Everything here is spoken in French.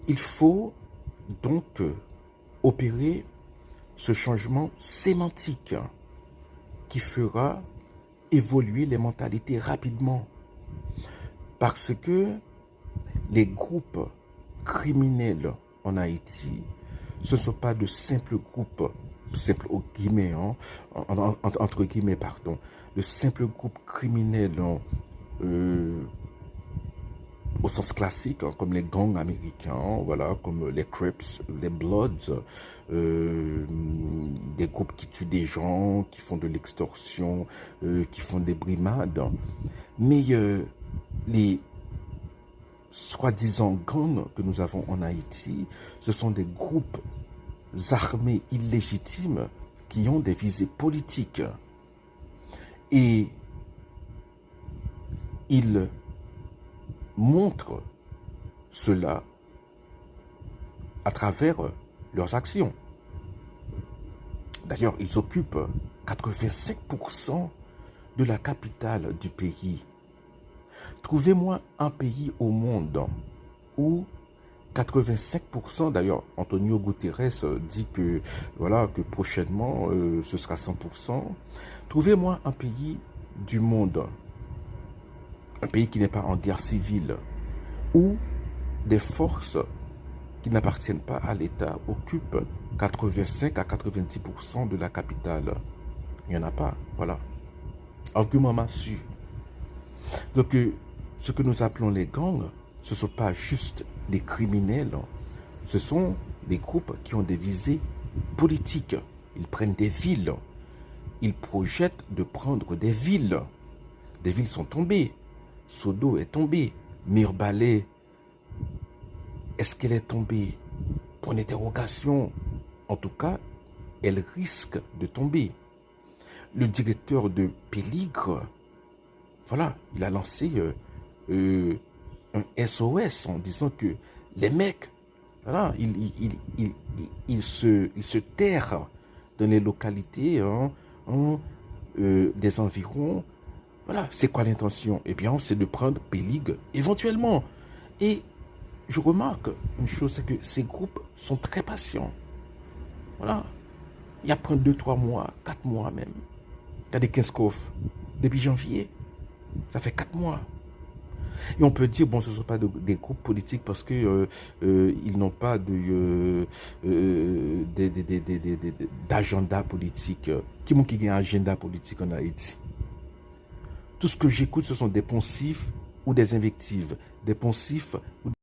Il faut donc opérer ce changement sémantique qui fera évoluer les mentalités rapidement. Parce que les groupes criminels en Haïti, ce ne sont pas de simples groupes, simples guillemets, entre guillemets, pardon, de simples groupes criminels au sens classique, comme les gangs américains, voilà, comme les Crips, les Bloods, des groupes qui tuent des gens, qui font de l'extorsion, qui font des brimades. Mais les soi-disant gangs que nous avons en Haïti, ce sont des groupes armés illégitimes qui ont des visées politiques. Et ils montrent cela à travers leurs actions. D'ailleurs, ils occupent 85% de la capitale du pays. Trouvez-moi un pays au monde où 85%, d'ailleurs, Antonio Guterres dit que, voilà, que prochainement, ce sera 100%. Trouvez-moi un pays du monde, un pays qui n'est pas en guerre civile, où des forces qui n'appartiennent pas à l'État occupent 85 à 90% de la capitale. Il n'y en a pas, voilà. Argument massu. Donc, ce que nous appelons les gangs, ce ne sont pas juste des criminels, ce sont des groupes qui ont des visées politiques. Ils prennent des villes, ils projettent de prendre des villes. Des villes sont tombées. Sodo est tombé. Mirbalais, est-ce qu'elle est tombée? Point d'interrogation. En tout cas, elle risque de tomber. Le directeur de Péligre, voilà, il a lancé un SOS en disant que les mecs, voilà, ils se terrent dans les localités des environs. Voilà, c'est quoi l'intention? Eh bien, c'est de prendre Péligre éventuellement. Et je remarque une chose, c'est que ces groupes sont très patients. Voilà. Il y a prendre 2, 3 mois, 4 mois même. Regardez Kinskov, depuis janvier, ça fait 4 mois. Et on peut dire, bon, ce ne sont pas des groupes politiques parce que ils n'ont pas d'agenda politique. Qui a un agenda politique en Haïti? Tout ce que j'écoute, ce sont des poncifs ou des invectives. Des poncifs ou